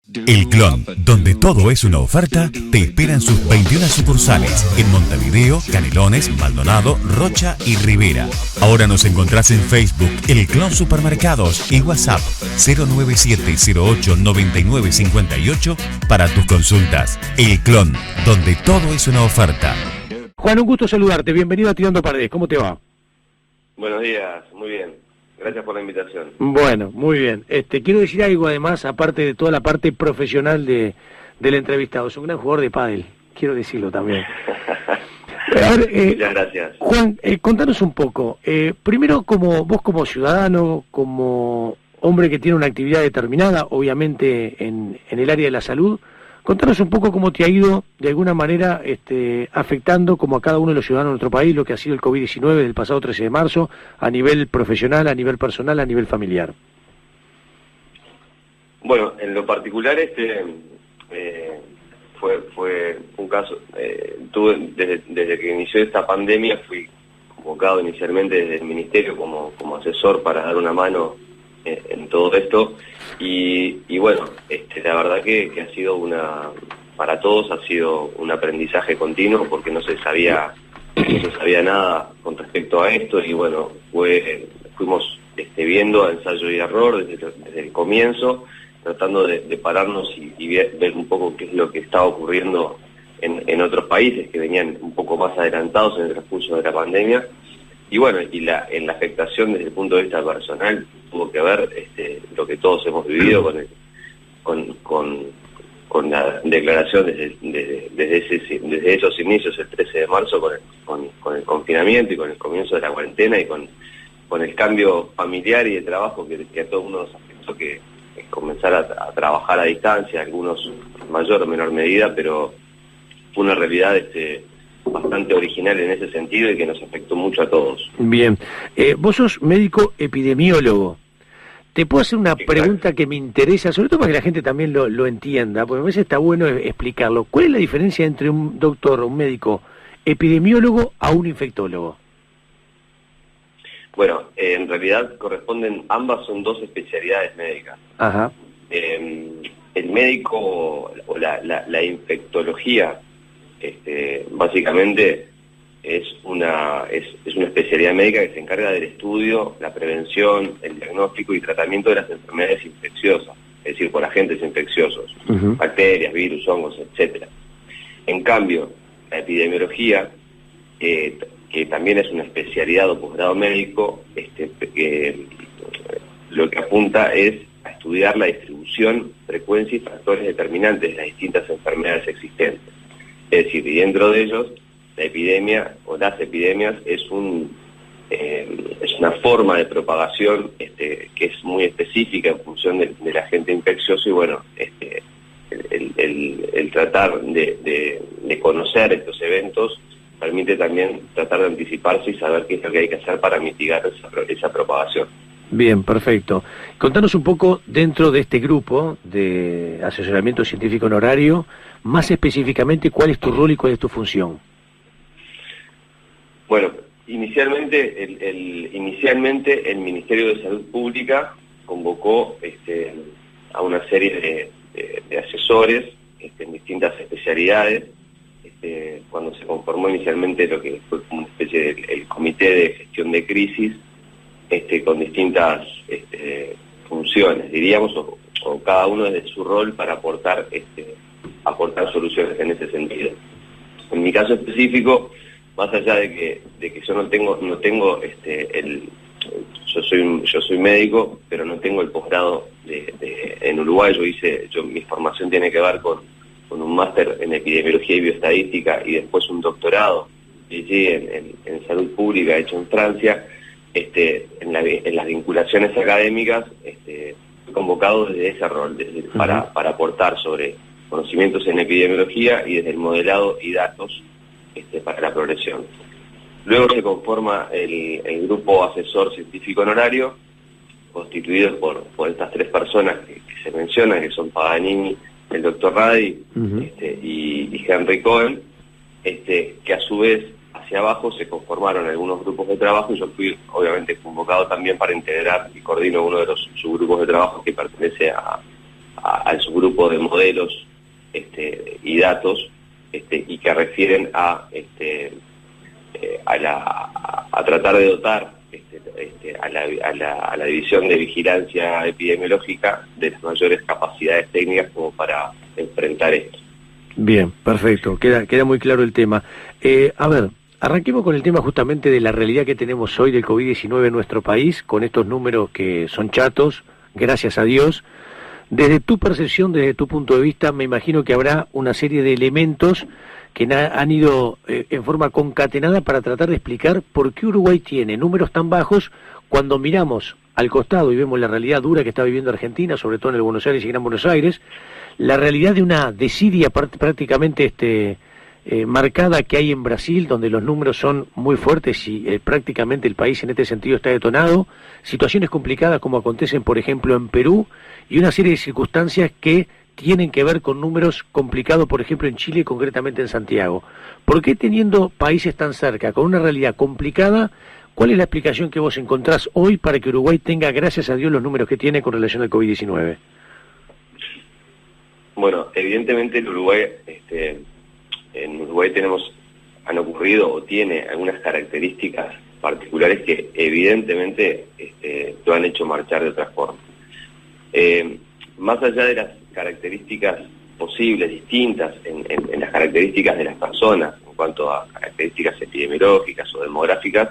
El Clon, donde todo es una oferta, te espera en sus 21 sucursales en Montevideo, Canelones, Maldonado, Rocha y Rivera. Ahora nos encontrás en Facebook, El Clon Supermercados y WhatsApp 097089958 para tus consultas. El Clon, donde todo es una oferta. Juan, un gusto saludarte. Bienvenido a Tirando Paredes. ¿Cómo te va? Buenos días, muy bien. Gracias por la invitación. Bueno, muy bien. Quiero decir algo además, aparte de toda la parte profesional del entrevistado. Es un gran jugador de pádel, quiero decirlo también. A ver, muchas gracias. Juan, contanos un poco. Primero, vos como ciudadano, como hombre que tiene una actividad determinada, obviamente en el área de la salud, contanos un poco cómo te ha ido, de alguna manera, afectando como a cada uno de los ciudadanos de nuestro país, lo que ha sido el COVID-19 del pasado 13 de marzo, a nivel profesional, a nivel personal, a nivel familiar. Bueno, en lo particular fue un caso, desde que inició esta pandemia fui convocado inicialmente desde el Ministerio como asesor para dar una mano en todo esto y bueno, la verdad que ha sido para todos ha sido un aprendizaje continuo porque no se sabía nada con respecto a esto y bueno, fuimos viendo ensayo y error desde el comienzo, tratando de pararnos y ver un poco qué es lo que estaba ocurriendo en otros países que venían un poco más adelantados en el transcurso de la pandemia. Y bueno, en la afectación desde el punto de vista personal tuvo que ver lo que todos hemos vivido con la declaración desde esos inicios, el 13 de marzo, con el confinamiento y con el comienzo de la cuarentena y con el cambio familiar y de trabajo que a todo el mundo nos afectó, que es comenzar a trabajar a distancia, algunos en mayor o menor medida, pero fue una realidad bastante original en ese sentido y que nos afectó mucho a todos. Bien. Vos sos médico epidemiólogo. Te puedo hacer una pregunta que me interesa, sobre todo para que la gente también lo entienda, porque a veces está bueno explicarlo. ¿Cuál es la diferencia entre un doctor o un médico epidemiólogo a un infectólogo? Bueno, en realidad ambas son dos especialidades médicas. Ajá. El médico o la infectología básicamente es una especialidad médica que se encarga del estudio, la prevención, el diagnóstico y tratamiento de las enfermedades infecciosas, es decir, por agentes infecciosos, bacterias, virus, hongos, etcétera. En cambio, la epidemiología, que también es una especialidad o posgrado médico, lo que apunta es a estudiar la distribución, frecuencia y factores determinantes de las distintas enfermedades existentes. Es decir, y dentro de ellos, la epidemia o las epidemias es una forma de propagación que es muy específica en función del agente infeccioso y bueno, el tratar de conocer estos eventos permite también tratar de anticiparse y saber qué es lo que hay que hacer para mitigar esa propagación. Bien, perfecto. Contanos un poco dentro de este grupo de asesoramiento científico honorario, más específicamente cuál es tu rol y cuál es tu función. Bueno, inicialmente el Ministerio de Salud Pública convocó a una serie de asesores en distintas especialidades, cuando se conformó inicialmente lo que fue como una especie del Comité de Gestión de Crisis, con distintas funciones, diríamos, o cada uno desde su rol para aportar soluciones en ese sentido. En mi caso específico, más allá de que yo no tengo yo soy médico, pero no tengo el posgrado en Uruguay. Mi formación tiene que ver con un máster en epidemiología y bioestadística y después un doctorado en salud pública hecho en Francia. En las vinculaciones académicas fui convocado desde ese rol, para aportar sobre conocimientos en epidemiología y desde el modelado y datos para la progresión. Luego se conforma el grupo asesor científico honorario, constituido por estas tres personas que se mencionan, que son Paganini, el doctor Radi y Henry Cohen, que a su vez hacia abajo se conformaron algunos grupos de trabajo y yo fui obviamente convocado también para integrar y coordino uno de los subgrupos de trabajo que pertenece a al subgrupo de modelos y datos y que refieren a tratar de dotar a la División de Vigilancia Epidemiológica de las mayores capacidades técnicas como para enfrentar esto. Bien, perfecto, queda muy claro el tema. A ver, arranquemos con el tema justamente de la realidad que tenemos hoy del COVID-19 en nuestro país, con estos números que son chatos, gracias a Dios. Desde tu percepción, desde tu punto de vista, me imagino que habrá una serie de elementos que han ido en forma concatenada para tratar de explicar por qué Uruguay tiene números tan bajos cuando miramos al costado y vemos la realidad dura que está viviendo Argentina, sobre todo en el Buenos Aires y Gran Buenos Aires, la realidad de una desidia prácticamente marcada que hay en Brasil, donde los números son muy fuertes y prácticamente el país en este sentido está detonado, situaciones complicadas como acontecen por ejemplo en Perú, y una serie de circunstancias que tienen que ver con números complicados, por ejemplo en Chile y concretamente en Santiago. ¿Por qué teniendo países tan cerca, con una realidad complicada, cuál es la explicación que vos encontrás hoy para que Uruguay tenga, gracias a Dios, los números que tiene con relación al COVID-19? Bueno, evidentemente en Uruguay han ocurrido o tiene algunas características particulares que evidentemente lo han hecho marchar de otra forma. Más allá de las características posibles, distintas en las características de las personas, en cuanto a características epidemiológicas o demográficas,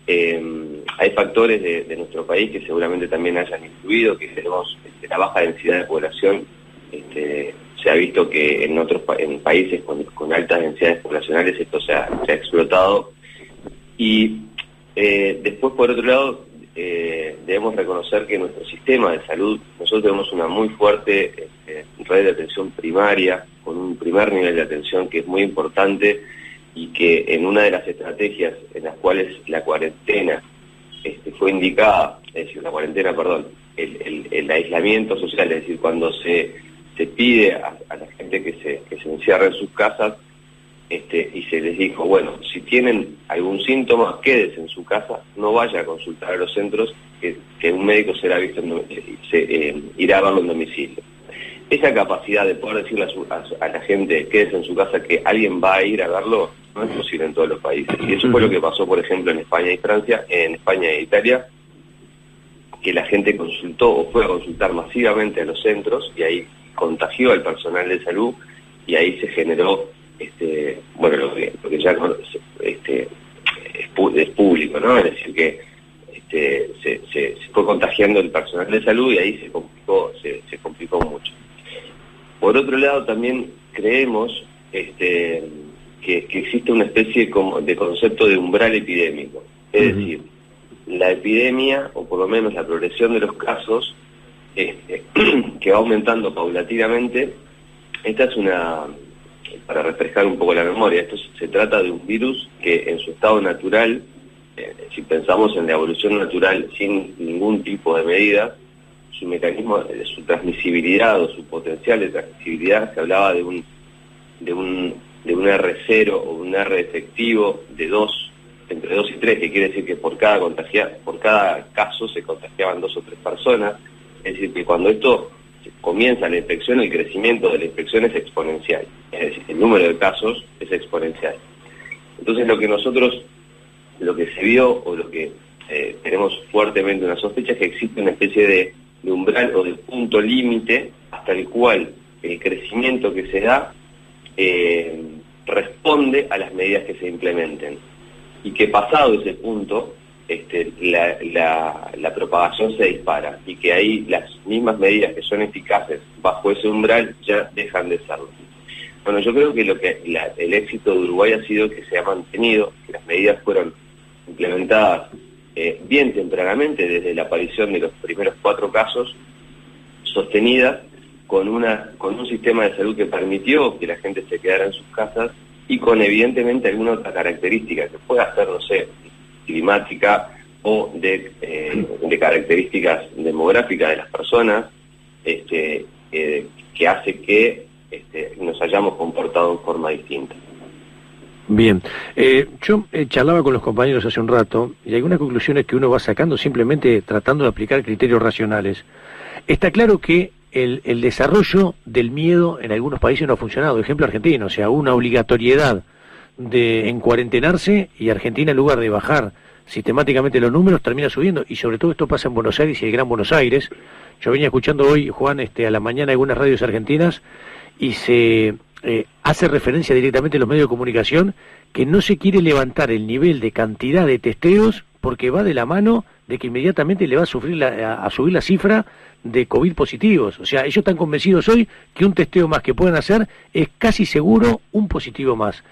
hay factores de nuestro país que seguramente también hayan influido, que tenemos la baja densidad de población. Se ha visto que en países con altas densidades poblacionales esto se ha explotado. Y después, por otro lado, debemos reconocer que nuestro sistema de salud, nosotros tenemos una muy fuerte red de atención primaria, con un primer nivel de atención que es muy importante, y que en una de las estrategias en las cuales la cuarentena fue indicada, el aislamiento social, es decir, cuando se pide a la gente que se encierre en sus casas, y se les dijo, bueno, si tienen algún síntoma, quédese en su casa, no vaya a consultar a los centros, que un médico será visto irá a verlo en domicilio. Esa capacidad de poder decirle a la gente, quédese en su casa, que alguien va a ir a verlo, no es posible en todos los países. Y eso fue lo que pasó, por ejemplo, en España y Francia, en España e Italia, que la gente consultó o fue a consultar masivamente a los centros, y ahí contagió al personal de salud, y ahí se generó lo que ya es público, ¿no? Es decir, que se fue contagiando el personal de salud, y ahí se complicó mucho. Por otro lado, también creemos que existe una especie de concepto de umbral epidémico. Es decir, la epidemia, o por lo menos la progresión de los casos, que va aumentando paulatinamente. Esta es para refrescar un poco la memoria, esto se trata de un virus que en su estado natural, si pensamos en la evolución natural sin ningún tipo de medida, su mecanismo, su transmisibilidad o su potencial de transmisibilidad, se hablaba de un R0 o un R efectivo de 2, entre 2 y 3, que quiere decir que por cada caso se contagiaban 2 o 3 personas. Es decir, que cuando esto comienza la infección, el crecimiento de la infección es exponencial. Es decir, el número de casos es exponencial. Entonces lo que se vio, o lo que tenemos fuertemente una sospecha, es que existe una especie de umbral o de punto límite hasta el cual el crecimiento que se da responde a las medidas que se implementen. Y que pasado ese punto, la propagación se dispara, y que ahí las mismas medidas que son eficaces bajo ese umbral ya dejan de serlo. Bueno, yo creo que el éxito de Uruguay ha sido que se ha mantenido, que las medidas fueron implementadas bien tempranamente, desde la aparición de los primeros 4 casos, sostenidas con un sistema de salud que permitió que la gente se quedara en sus casas, y con evidentemente alguna otra característica que pueda ser, no sé, climática o de características demográficas de las personas, que hace que nos hayamos comportado en forma distinta. Bien, yo charlaba con los compañeros hace un rato, y algunas conclusiones que uno va sacando simplemente tratando de aplicar criterios racionales. Está claro que el desarrollo del miedo en algunos países no ha funcionado. Ejemplo argentino, o sea, una obligatoriedad de en cuarentenarse y Argentina, en lugar de bajar sistemáticamente los números, termina subiendo. Y sobre todo esto pasa en Buenos Aires y el Gran Buenos Aires. Yo venía escuchando hoy, Juan, a la mañana algunas radios argentinas y se hace referencia directamente en los medios de comunicación que no se quiere levantar el nivel de cantidad de testeos porque va de la mano de que inmediatamente le va a subir la cifra de COVID positivos. O sea, ellos están convencidos hoy que un testeo más que pueden hacer es casi seguro un positivo más.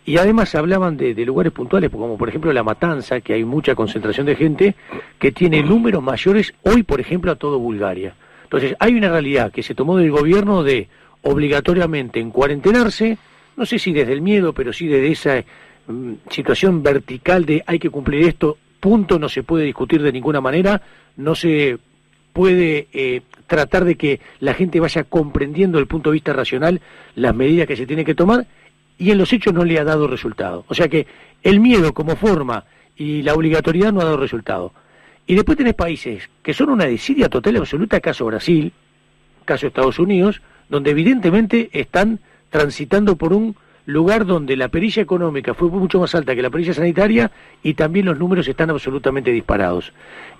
Y además hablaban de lugares puntuales, como por ejemplo La Matanza, que hay mucha concentración de gente, que tiene números mayores hoy, por ejemplo, a todo Bulgaria. Entonces, hay una realidad que se tomó del gobierno de obligatoriamente en cuarentenarse, no sé si desde el miedo, pero sí desde esa situación vertical de hay que cumplir esto, punto, no se puede discutir de ninguna manera, no se puede tratar de que la gente vaya comprendiendo desde el punto de vista racional las medidas que se tienen que tomar, y en los hechos no le ha dado resultado. O sea que el miedo como forma y la obligatoriedad no ha dado resultado. Y después tenés países que son una desidia total y absoluta, caso Brasil, caso Estados Unidos, donde evidentemente están transitando por un lugar donde la perilla económica fue mucho más alta que la perilla sanitaria y también los números están absolutamente disparados.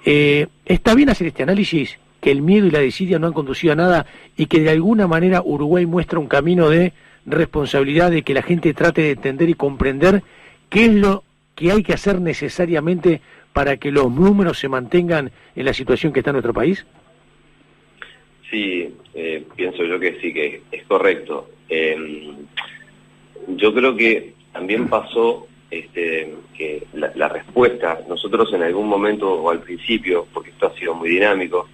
¿Está bien hacer este análisis, que el miedo y la desidia no han conducido a nada y que de alguna manera Uruguay muestra un camino de responsabilidad, de que la gente trate de entender y comprender qué es lo que hay que hacer necesariamente para que los números se mantengan en la situación que está en nuestro país? Sí, pienso yo que sí, que es correcto. Yo creo que también pasó que la respuesta, nosotros en algún momento o al principio, porque esto ha sido muy dinámico,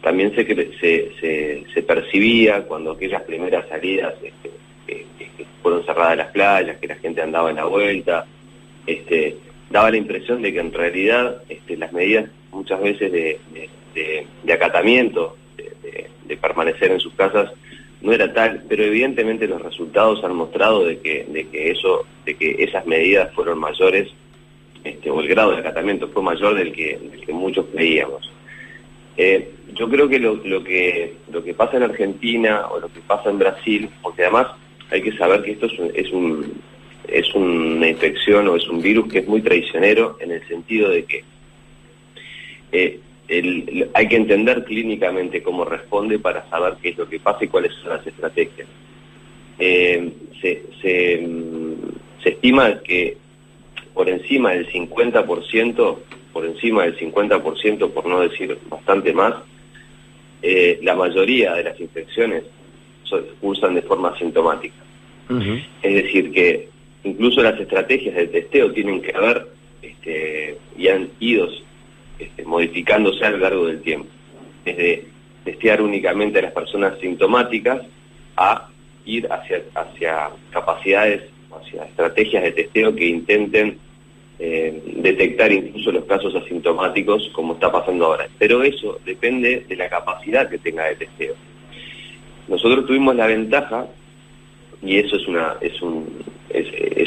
también se percibía cuando aquellas primeras salidas que fueron cerradas las playas, que la gente andaba en la vuelta, daba la impresión de que en realidad las medidas muchas veces de acatamiento, de permanecer en sus casas, no era tal, pero evidentemente los resultados han mostrado de que esas medidas fueron mayores, o el grado de acatamiento fue mayor del que muchos creíamos. Yo creo que lo que pasa en Argentina o lo que pasa en Brasil, porque además hay que saber que esto es una infección o es un virus que es muy traicionero, en el sentido de que hay que entender clínicamente cómo responde para saber qué es lo que pasa y cuáles son las estrategias. Se estima que por encima del 50%, por no decir bastante más, la mayoría de las infecciones cursan de forma asintomática. Uh-huh. Es decir, que incluso las estrategias de testeo tienen que haber y han ido modificándose a lo largo del tiempo. Desde testear únicamente a las personas sintomáticas a ir hacia capacidades, hacia estrategias de testeo que intenten detectar incluso los casos asintomáticos, como está pasando ahora. Pero eso depende de la capacidad que tenga de testeo. Nosotros tuvimos la ventaja, y eso es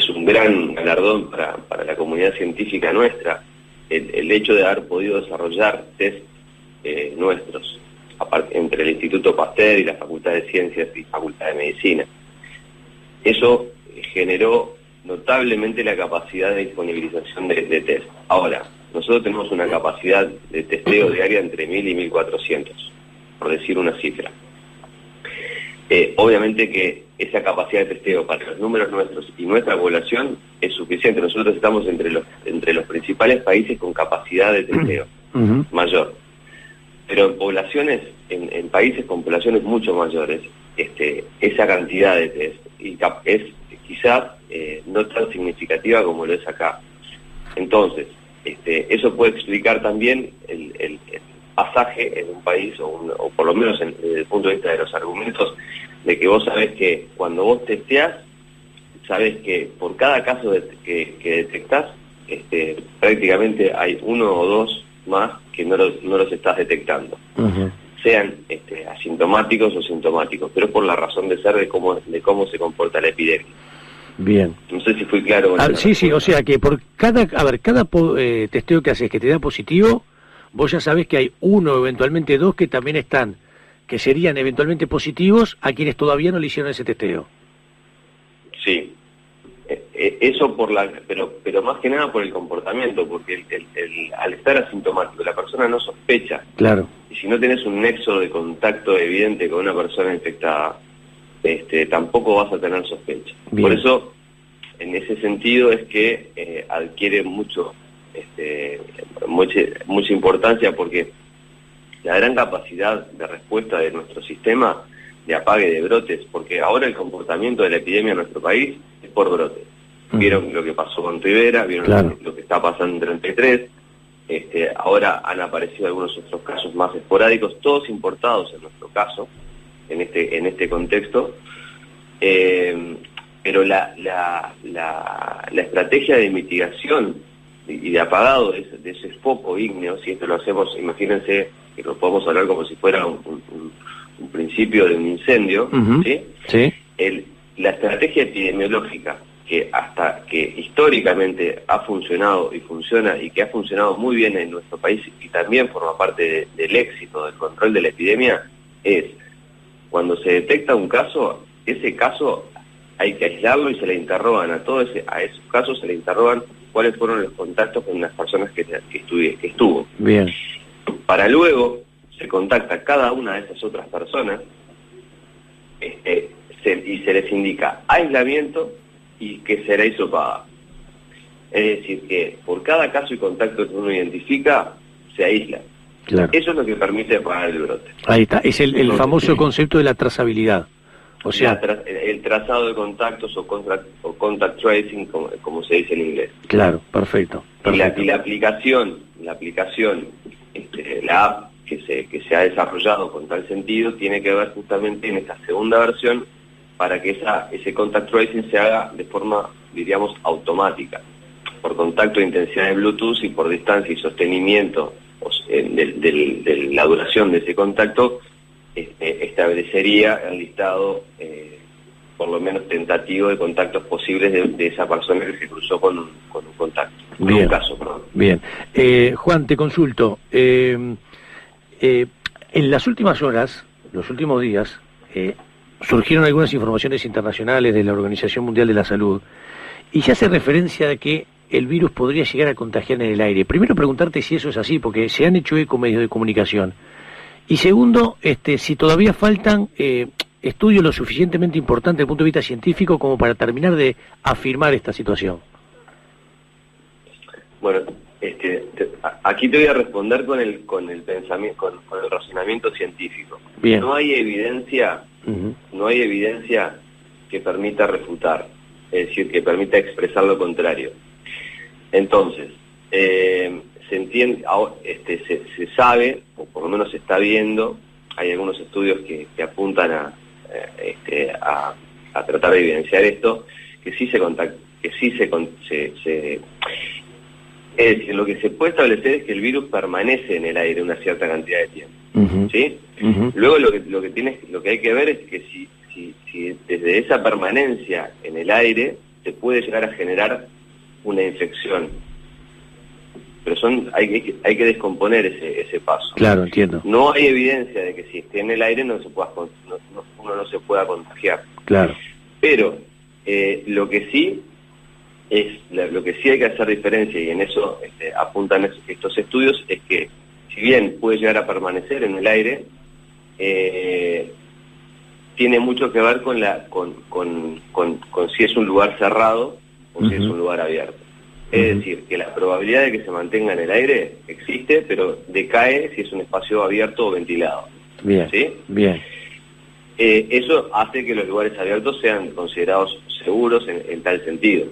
un gran galardón para la comunidad científica nuestra, el hecho de haber podido desarrollar test nuestros, entre el Instituto Pasteur y la Facultad de Ciencias y Facultad de Medicina. Eso generó notablemente la capacidad de disponibilización de test. Ahora, nosotros tenemos una capacidad de testeo diaria entre 1.000 y 1.400, por decir una cifra. Obviamente que esa capacidad de testeo para los números nuestros y nuestra población es suficiente. Nosotros estamos entre los principales países con capacidad de testeo uh-huh. mayor. Pero en poblaciones, en países con poblaciones mucho mayores, esa cantidad de test es quizás no tan significativa como lo es acá. Entonces, eso puede explicar también el pasaje en un país, o por lo menos desde el punto de vista de los argumentos, de que vos sabés que cuando vos testeás, sabés que por cada caso que detectás, prácticamente hay uno o dos más que no los estás detectando. Uh-huh. Sean asintomáticos o sintomáticos, pero por la razón de ser de cómo se comporta la epidemia. Bien. No sé si fui claro. Sí, o sea que por cada testeo que haces que te da positivo, vos ya sabés que hay uno, eventualmente dos, que también están, que serían eventualmente positivos a quienes todavía no le hicieron ese testeo. Sí. Eso pero más que nada por el comportamiento, porque al estar asintomático la persona no sospecha. Claro. Y si no tenés un nexo de contacto evidente con una persona infectada, tampoco vas a tener sospecha. Bien. Por eso, en ese sentido es que adquiere mucha importancia, porque la gran capacidad de respuesta de nuestro sistema de apague de brotes, porque ahora el comportamiento de la epidemia en nuestro país es por brotes. Vieron lo que pasó con Rivera, vieron claro. lo que está pasando en 33, ahora han aparecido algunos otros casos más esporádicos, todos importados en nuestro caso, en este contexto, pero la estrategia de mitigación y de apagado de ese foco ígneo, si esto lo hacemos, imagínense que lo podemos hablar como si fuera un principio de un incendio, ¿sí? Sí. La estrategia epidemiológica que históricamente ha funcionado y funciona y que ha funcionado muy bien en nuestro país y también forma parte del éxito del control de la epidemia es cuando se detecta un caso, ese caso hay que aislarlo y se le interrogan a esos casos se le interrogan cuáles fueron los contactos con las personas que estuvo. Bien. Para luego se contacta cada una de esas otras personas y se les indica aislamiento y que será hisopada. Es decir, que por cada caso y contacto que uno identifica, se aísla. Claro. Eso es lo que permite apagar el brote. Ahí está, es el famoso concepto de la trazabilidad. O sea, el trazado de contactos o contact tracing, como se dice en inglés. Claro, perfecto. Y la aplicación, la app que se ha desarrollado con tal sentido, tiene que ver justamente en esta segunda versión para que ese contact tracing se haga de forma, diríamos, automática, por contacto de intensidad de Bluetooth y por distancia y sostenimiento de la duración de ese contacto, establecería el listado, por lo menos tentativo, de contactos posibles de esa persona que se cruzó con un contacto. Bien. Un caso, perdón. Bien. Juan, te consulto. En las últimas horas, los últimos días, surgieron algunas informaciones internacionales de la Organización Mundial de la Salud y se hace referencia de que el virus podría llegar a contagiar en el aire. Primero preguntarte si eso es así, porque se han hecho eco medios de comunicación. Y segundo, si todavía faltan estudios lo suficientemente importantes desde el punto de vista científico como para terminar de afirmar esta situación. Bueno, aquí te voy a responder con el pensamiento, con el razonamiento científico. Bien. No hay evidencia, que permita refutar, es decir, que permita expresar lo contrario. Entonces, se entiende, se sabe, o por lo menos se está viendo, hay algunos estudios que apuntan a tratar de evidenciar esto, que sí es decir, lo que se puede establecer es que el virus permanece en el aire una cierta cantidad de tiempo, ¿sí? Luego lo que hay que ver es que si desde esa permanencia en el aire se puede llegar a generar una infección. Pero hay que descomponer ese paso. Claro, entiendo. No hay evidencia de que si esté en el aire uno no se pueda contagiar. Claro. Pero lo que sí hay que hacer diferencia, y en eso apuntan estos estudios, es que si bien puede llegar a permanecer en el aire, tiene mucho que ver con si es un lugar cerrado o si es un lugar abierto. Es decir, que la probabilidad de que se mantenga en el aire existe, pero decae si es un espacio abierto o ventilado. Bien, ¿sí? Bien. Eso hace que los lugares abiertos sean considerados seguros en tal sentido.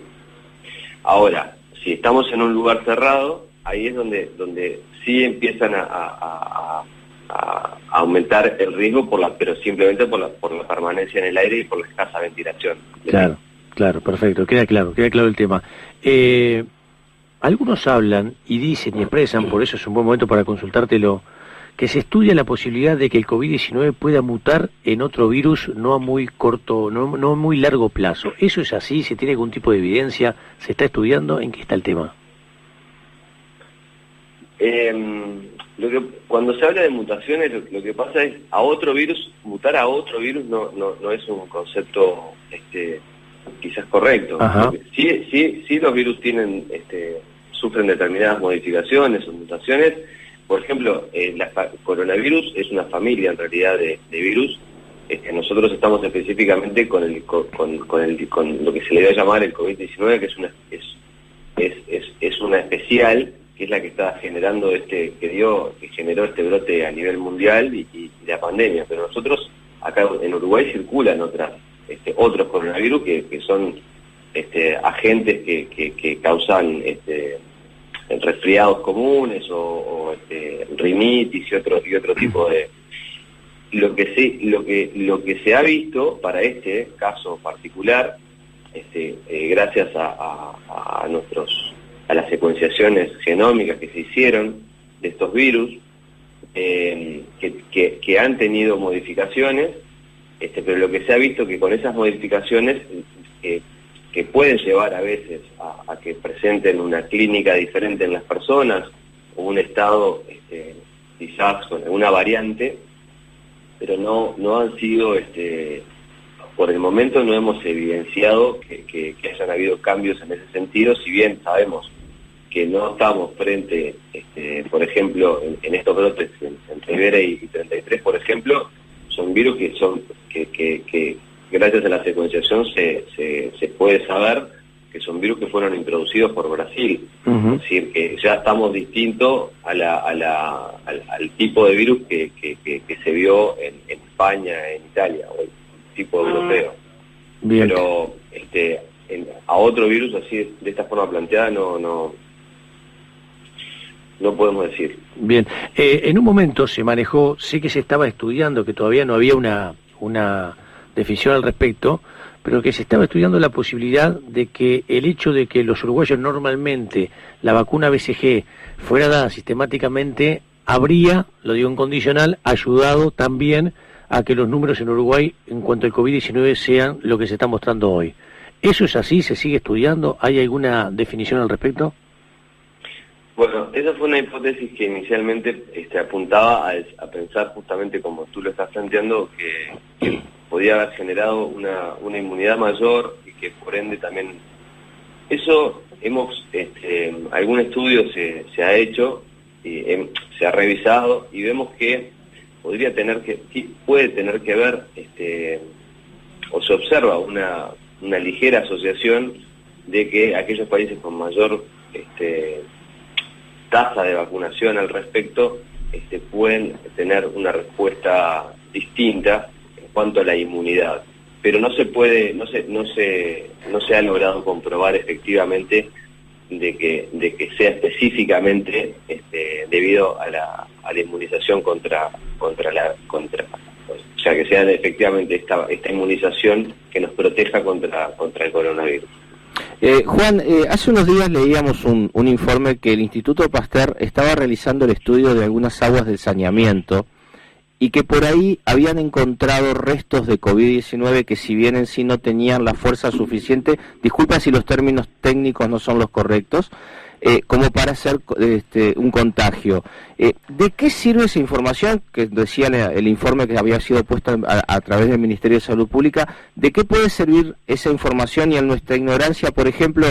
Ahora, si estamos en un lugar cerrado, ahí es donde sí empiezan a aumentar el riesgo, pero simplemente por la permanencia en el aire y por la escasa ventilación. Claro, perfecto, queda claro el tema. Algunos hablan y dicen y expresan, por eso es un buen momento para consultártelo, que se estudia la posibilidad de que el COVID-19 pueda mutar en otro virus no a muy corto, no a muy largo plazo. ¿Eso es así? ¿Se tiene algún tipo de evidencia? ¿Se está estudiando? ¿En qué está el tema? Cuando se habla de mutaciones, lo que pasa es mutar a otro virus no es un concepto quizás correcto. Sí los virus sufren determinadas modificaciones o mutaciones. Por ejemplo, coronavirus es una familia en realidad de virus. Nosotros estamos específicamente con lo que se le va a llamar el COVID-19, que es una especial, que es la que está generando que generó este brote a nivel mundial y la pandemia. Pero nosotros acá en Uruguay circulan otros coronavirus que son agentes que causan resfriados comunes o rinitis y otro tipo de. Lo que se ha visto para este caso particular, gracias a las secuenciaciones genómicas que se hicieron de estos virus, que han tenido modificaciones, pero lo que se ha visto que con esas modificaciones que pueden llevar a veces a que presenten una clínica diferente en las personas o un estado quizás con alguna variante, pero no han sido, por el momento no hemos evidenciado que hayan habido cambios en ese sentido, si bien sabemos que no estamos frente, por ejemplo, en estos brotes en Rivera y 33, por ejemplo, son virus que gracias a la secuenciación se puede saber que son virus que fueron introducidos por Brasil. Es decir, que ya estamos distintos al tipo de virus que se vio en España, en Italia, o el tipo europeo. Bien. Pero a otro virus así de esta forma planteada no podemos decir. Bien, en un momento se manejó, sé que se estaba estudiando, que todavía no había una definición al respecto, pero que se estaba estudiando la posibilidad de que el hecho de que los uruguayos normalmente la vacuna BCG fuera dada sistemáticamente habría, lo digo en condicional, ayudado también a que los números en Uruguay en cuanto al COVID-19 sean lo que se está mostrando hoy. ¿Eso es así? ¿Se sigue estudiando? ¿Hay alguna definición al respecto? Bueno, esa fue una hipótesis que inicialmente apuntaba a pensar justamente como tú lo estás planteando, que podía haber generado una inmunidad mayor y que por ende también eso algún estudio se ha hecho y se ha revisado y vemos que puede tener que ver o se observa una ligera asociación de que aquellos países con mayor tasa de vacunación al respecto pueden tener una respuesta distinta en cuanto a la inmunidad, pero no se ha logrado comprobar efectivamente de que sea específicamente debido a la inmunización o sea, que sea efectivamente esta inmunización que nos proteja contra el coronavirus. Juan, hace unos días leíamos un informe que el Instituto Pasteur estaba realizando el estudio de algunas aguas del saneamiento y que por ahí habían encontrado restos de COVID-19 que si bien en sí no tenían la fuerza suficiente, disculpa si los términos técnicos no son los correctos, como para hacer un contagio. ¿De qué sirve esa información que decía el informe que había sido puesto a través del Ministerio de Salud Pública? ¿De qué puede servir esa información? Y en nuestra ignorancia, por ejemplo,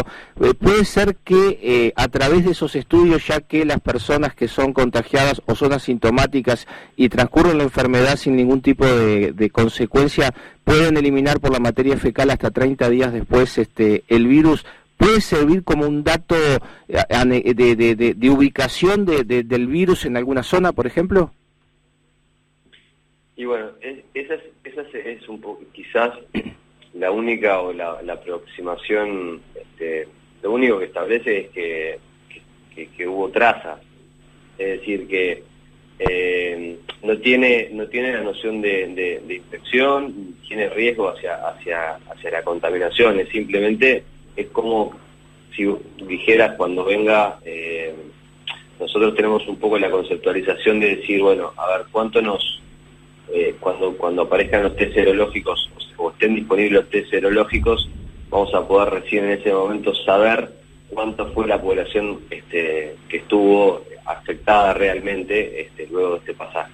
puede ser que a través de esos estudios, ya que las personas que son contagiadas o son asintomáticas y transcurren la enfermedad sin ningún tipo de consecuencia, pueden eliminar por la materia fecal hasta 30 días después el virus. ¿Puede servir como un dato de ubicación del virus en alguna zona, por ejemplo? Y bueno, esa es un poco, quizás la única o la aproximación, lo único que establece es que hubo trazas, es decir, que no tiene la noción de infección, tiene riesgo hacia la contaminación, es simplemente... Es como si dijeras cuando venga, nosotros tenemos un poco la conceptualización de decir, bueno, a ver, ¿cuánto cuando aparezcan los test serológicos o estén disponibles los test serológicos, vamos a poder recién en ese momento saber cuánto fue la población que estuvo afectada realmente luego de este pasaje.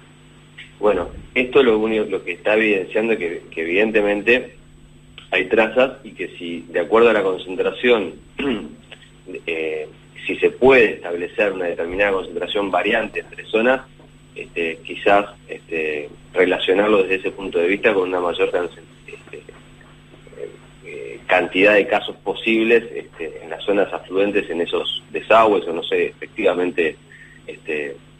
Bueno, esto lo que está evidenciando es que evidentemente hay trazas y que si de acuerdo a la concentración, si se puede establecer una determinada concentración variante entre zonas, quizás relacionarlo desde ese punto de vista con una mayor cantidad de casos posibles en las zonas afluentes, en esos desagües, o no sé, efectivamente,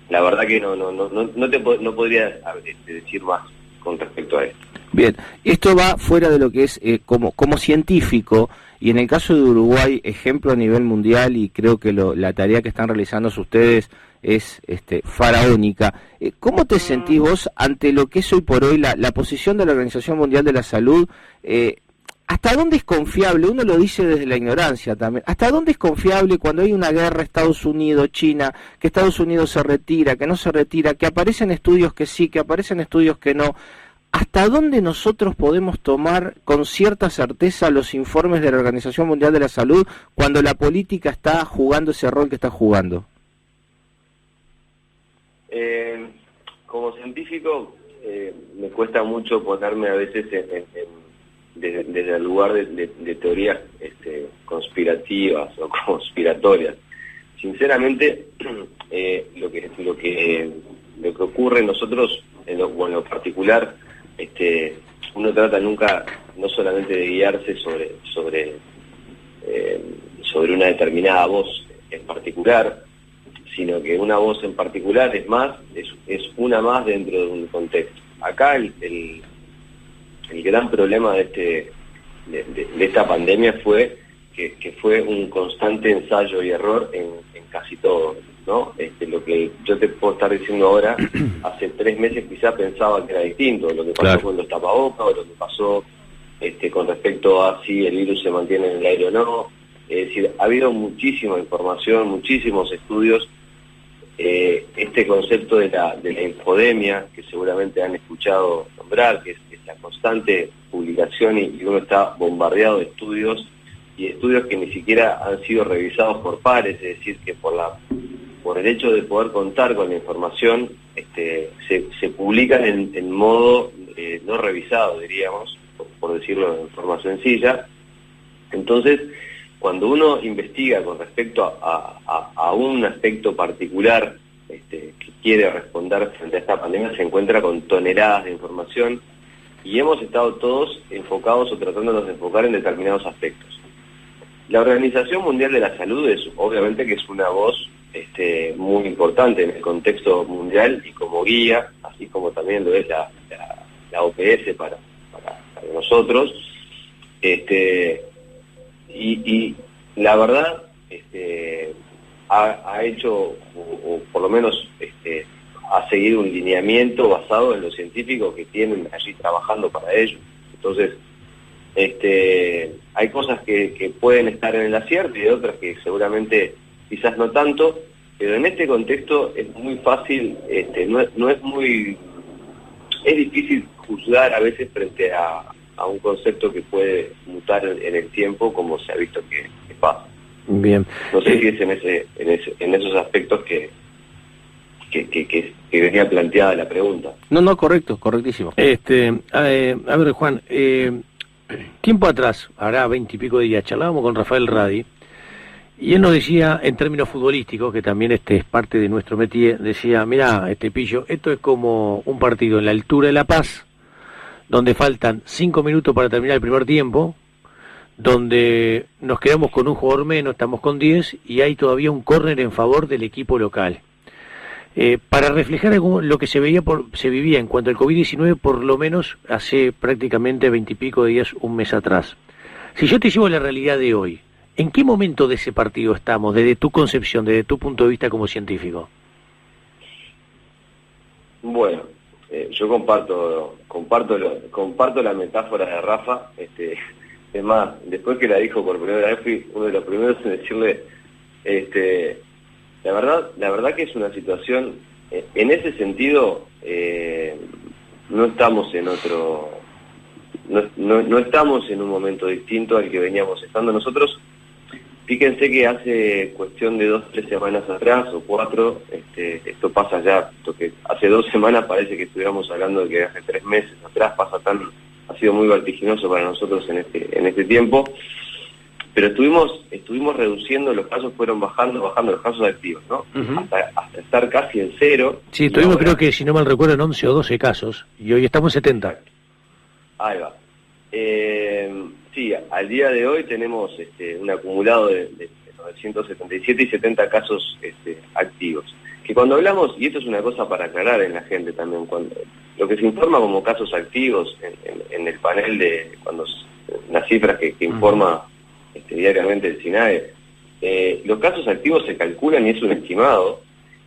la verdad que no podría decir más con respecto a esto. Bien, esto va fuera de lo que es como científico, y en el caso de Uruguay, ejemplo a nivel mundial, y creo que la tarea que están realizando ustedes es faraónica. ¿Cómo te sentís vos ante lo que es hoy por hoy la posición de la Organización Mundial de la Salud? ¿Hasta dónde es confiable? Uno lo dice desde la ignorancia también. ¿Hasta dónde es confiable cuando hay una guerra Estados Unidos-China, que Estados Unidos se retira, que no se retira, que aparecen estudios que sí, que aparecen estudios que no? ¿Hasta dónde nosotros podemos tomar con cierta certeza los informes de la Organización Mundial de la Salud cuando la política está jugando ese rol que está jugando? Como científico, me cuesta mucho ponerme a veces desde el lugar de teorías conspirativas o conspiratorias. Sinceramente, lo que ocurre nosotros, en lo particular, uno trata nunca no solamente de guiarse sobre una determinada voz en particular, sino que una voz en particular es una más dentro de un contexto. Acá el gran problema de esta pandemia fue que fue un constante ensayo y error en casi todo, ¿no? Lo que yo te puedo estar diciendo ahora, hace 3 meses quizá pensaba que era distinto, lo que pasó claro. con los tapabocas, o lo que pasó con respecto a si el virus se mantiene en el aire o no. Es decir, ha habido muchísima información, muchísimos estudios. Este concepto de la infodemia, que seguramente han escuchado nombrar, que es la constante publicación, y uno está bombardeado de estudios, y estudios que ni siquiera han sido revisados por pares, es decir, que por el hecho de poder contar con la información, se publican en modo no revisado, diríamos, por decirlo de forma sencilla. Entonces, cuando uno investiga con respecto a un aspecto particular que quiere responder frente a esta pandemia, se encuentra con toneladas de información, y hemos estado todos enfocados o tratándonos de enfocar en determinados aspectos. La Organización Mundial de la Salud obviamente que es una voz muy importante en el contexto mundial y como guía, así como también lo es la OPS para nosotros. Y la verdad ha hecho, o por lo menos ha seguido un lineamiento basado en los científicos que tienen allí trabajando para ello. Entonces, hay cosas que pueden estar en el acierto y otras que seguramente quizás no tanto, pero en este contexto es muy fácil, es difícil juzgar a veces frente a un concepto que puede mutar en el tiempo, como se ha visto que pasa. Bien. No sé si es en esos aspectos que venía planteada la pregunta. No, correctísimo. A ver, Juan, tiempo atrás, hará 20 y pico de días, charlábamos con Rafael Radi, y él nos decía, en términos futbolísticos, que también es parte de nuestro métier, decía, mirá, Pillo, esto es como un partido en la altura de La Paz, donde faltan 5 minutos para terminar el primer tiempo, donde nos quedamos con un jugador menos, estamos con 10, y hay todavía un córner en favor del equipo local. Para reflejar lo que se vivía en cuanto al COVID-19, por lo menos hace prácticamente 20 y pico de días, un mes atrás. Si yo te llevo a la realidad de hoy, ¿en qué momento de ese partido estamos, desde tu concepción, desde tu punto de vista como científico? Bueno, yo comparto la metáfora de Rafa. Es más, después que la dijo por primera vez, fui uno de los primeros en decirle, la verdad que es una situación, en ese sentido, no estamos en otro, no estamos en un momento distinto al que veníamos estando nosotros. Fíjense que hace cuestión de 2 o 3 semanas atrás, o 4, esto pasa ya, que hace 2 semanas parece que estuviéramos hablando de que hace 3 meses atrás, ha sido muy vertiginoso para nosotros en este tiempo, pero estuvimos reduciendo, los casos fueron bajando los casos activos, ¿no? Uh-huh. Hasta estar casi en 0. Sí, estuvimos ahora, creo que, si no mal recuerdo, en 11 o 12 casos, y hoy estamos en 70. Ahí va. Sí, al día de hoy tenemos un acumulado de 977 y 70 casos activos. Que cuando hablamos, y esto es una cosa para aclarar en la gente también, cuando lo que se informa como casos activos en el panel las cifras que informa diariamente el SINAE, los casos activos se calculan y es un estimado,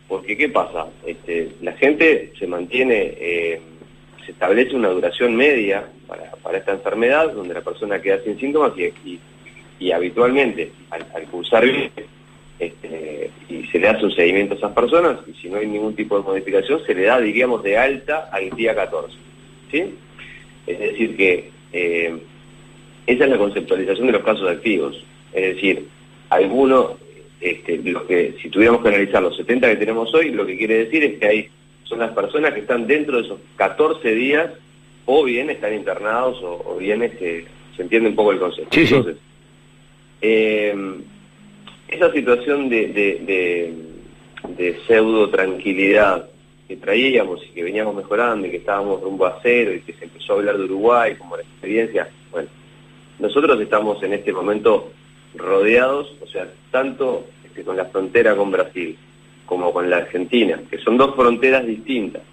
porque ¿qué pasa? La gente se mantiene, se establece una duración media para esta enfermedad, donde la persona queda sin síntomas y habitualmente al cursar bien, y se le hace un seguimiento a esas personas, y si no hay ningún tipo de modificación, se le da, diríamos, de alta al día 14, ¿sí? Es decir que esa es la conceptualización de los casos activos, es decir, algunos, si tuviéramos que analizar los 70 que tenemos hoy, lo que quiere decir es que son las personas que están dentro de esos 14 días, o bien están internados, o bien se entiende un poco el concepto. Sí, sí. Entonces, esa situación de pseudo tranquilidad que traíamos y que veníamos mejorando y que estábamos rumbo a 0 y que se empezó a hablar de Uruguay como la experiencia, bueno, nosotros estamos en este momento rodeados, o sea, tanto con la frontera con Brasil como con la Argentina, que son 2 fronteras distintas,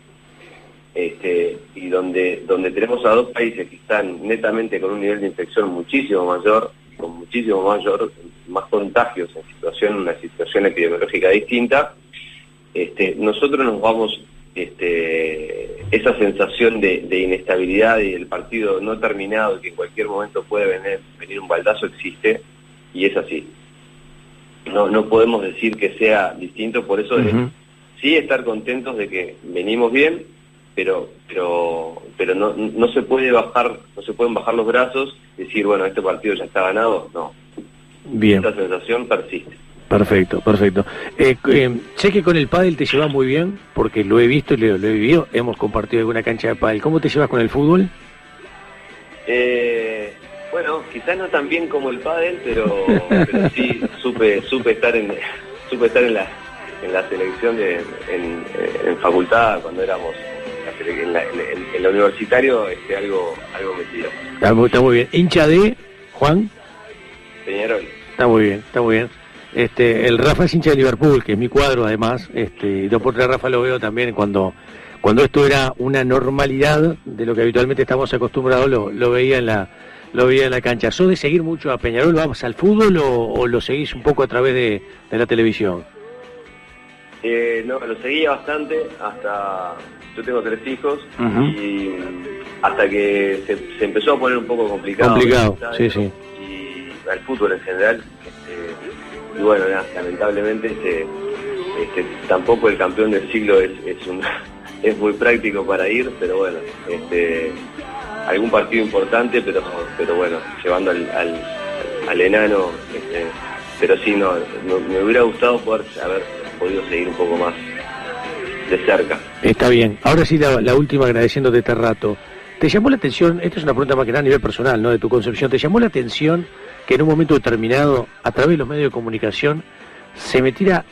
y donde tenemos a 2 países que están netamente con un nivel de infección muchísimo mayor, con muchísimo más contagios en una situación epidemiológica distinta, nosotros nos vamos, esa sensación de inestabilidad y del partido no terminado, que en cualquier momento puede venir un baldazo, existe, y es así. No podemos decir que sea distinto, por eso sí estar contentos de que venimos bien, pero no se pueden bajar los brazos y decir, bueno, este partido ya está ganado, no. Bien. Esta sensación persiste. Perfecto. Sé que con el pádel te llevas muy bien, porque lo he visto y lo he vivido, hemos compartido alguna cancha de pádel. ¿Cómo te llevas con el fútbol? Bueno, quizás no tan bien como el pádel, pero sí supe estar en la selección en facultad cuando éramos en la universitario, algo metido. Está muy bien. ¿Hincha de Juan? Peñarol. Está muy bien. El Rafa es hincha de Liverpool, que es mi cuadro además, y después de Rafa lo veo también cuando esto era una normalidad de lo que habitualmente estamos acostumbrados, lo veía en la cancha. ¿Sos de seguir mucho a Peñarol, vamos al fútbol, o lo seguís un poco a través de la televisión? No, lo seguía bastante hasta... Yo tengo 3 hijos, y hasta que se empezó a poner un poco complicado. Sí. Y al fútbol en general, y bueno, lamentablemente tampoco el campeón del siglo es muy práctico para ir, pero bueno, algún partido importante, pero bueno, llevando al enano, pero sí, no me hubiera gustado poder haber podido seguir un poco más de cerca. Está bien. Ahora sí, la última, agradeciéndote este rato. ¿Te llamó la atención, esta es una pregunta más que nada a nivel personal, ¿no?, de tu concepción, ¿te llamó la atención que en un momento determinado, a través de los medios de comunicación, se metiera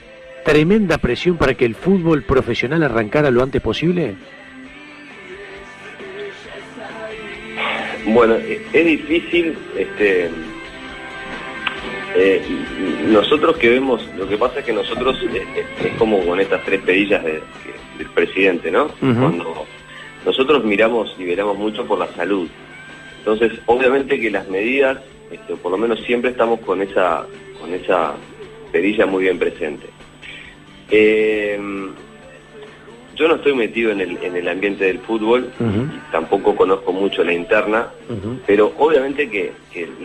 tremenda presión para que el fútbol profesional arrancara lo antes posible? Bueno, es difícil, nosotros que vemos, lo que pasa es que nosotros es como con estas 3 perillas del presidente, ¿no? Cuando nosotros miramos y velamos mucho por la salud, entonces obviamente que las medidas, por lo menos siempre estamos con esa perilla muy bien presente. Yo no estoy metido en el ambiente del fútbol, y tampoco conozco mucho la interna, pero obviamente que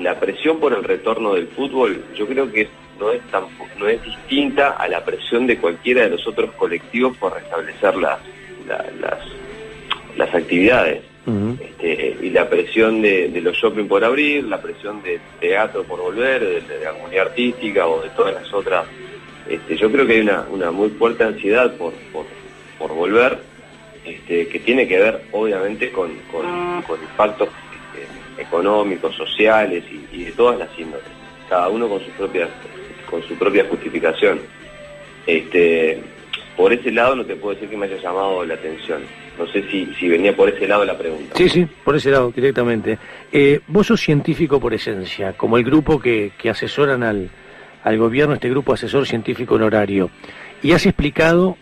la presión por el retorno del fútbol, yo creo que no es distinta a la presión de cualquiera de los otros colectivos por restablecer las actividades. y la presión de los shopping por abrir, la presión de teatro por volver, de la comunidad artística o de todas las otras. Yo creo que hay una muy fuerte ansiedad por volver, que tiene que ver obviamente con impactos económicos, sociales y de todas las índoles, cada uno con su propia justificación. Por ese lado no te puedo decir que me haya llamado la atención. No sé si venía por ese lado la pregunta. Sí, por ese lado, directamente. Vos sos científico por esencia, como el grupo que asesoran al gobierno, este grupo asesor científico honorario, y has explicado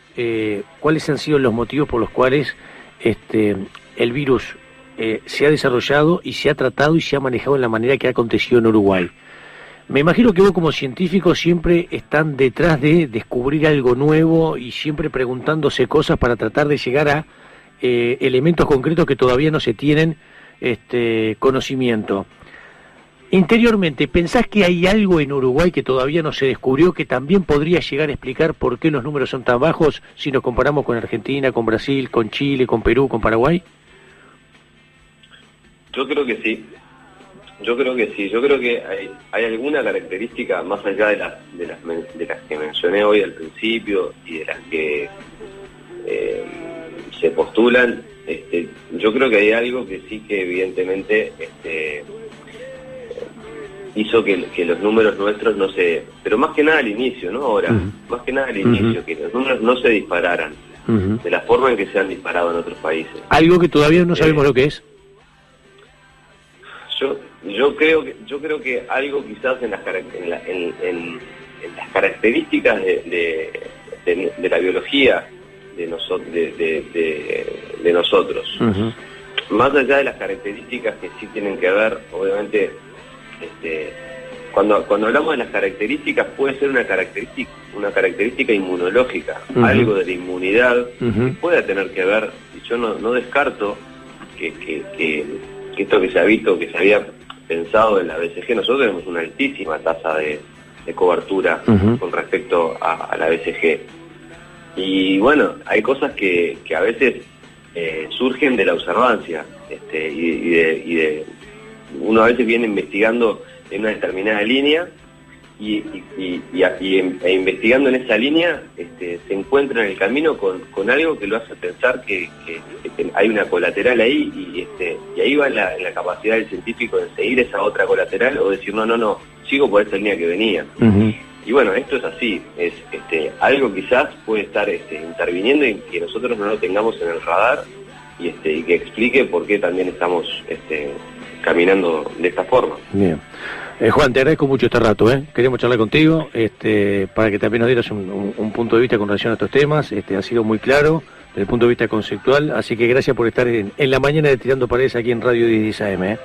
cuáles han sido los motivos por los cuales el virus se ha desarrollado y se ha tratado y se ha manejado en la manera que ha acontecido en Uruguay. Me imagino que vos como científico siempre están detrás de descubrir algo nuevo y siempre preguntándose cosas para tratar de llegar a elementos concretos que todavía no se tienen conocimiento. Interiormente, ¿pensás que hay algo en Uruguay que todavía no se descubrió que también podría llegar a explicar por qué los números son tan bajos si nos comparamos con Argentina, con Brasil, con Chile, con Perú, con Paraguay? Yo creo que sí. Yo creo que hay alguna característica, más allá de las que mencioné hoy al principio y de las que se postulan. Yo creo que hay algo que sí que evidentemente hizo que los números nuestros no se... Pero más que nada al inicio, ¿no? Ahora, más que nada al inicio, que los números no se dispararan de la forma en que se han disparado en otros países. Algo que todavía no sabemos lo que es. Yo creo que algo quizás en las características de la biología de nosotros, más allá de las características que sí tienen que ver, obviamente, cuando hablamos de las características puede ser una característica inmunológica, algo de la inmunidad que pueda tener que ver, y yo no descarto que esto que se ha visto, que se había pensado en la BCG, nosotros tenemos una altísima tasa de cobertura con respecto a la BCG. Y bueno, hay cosas que a veces surgen de la observancia, uno a veces viene investigando en una determinada línea e investigando en esa línea se encuentra en el camino con algo que lo hace pensar que hay una colateral ahí y ahí va la capacidad del científico de seguir esa otra colateral o decir no, sigo por esa línea que venía. Y bueno, esto es así, es algo quizás puede estar interviniendo y que nosotros no lo tengamos en el radar y que explique por qué también estamos caminando de esta forma. Bien. Juan, te agradezco mucho este rato, queríamos charlar contigo, para que también nos dieras un punto de vista con relación a estos temas, ha sido muy claro desde el punto de vista conceptual, así que gracias por estar en la mañana de Tirando Paredes aquí en Radio 10 AM.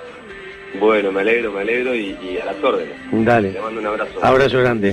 Bueno, me alegro y a las órdenes. Dale. Te mando un abrazo. Abrazo grande.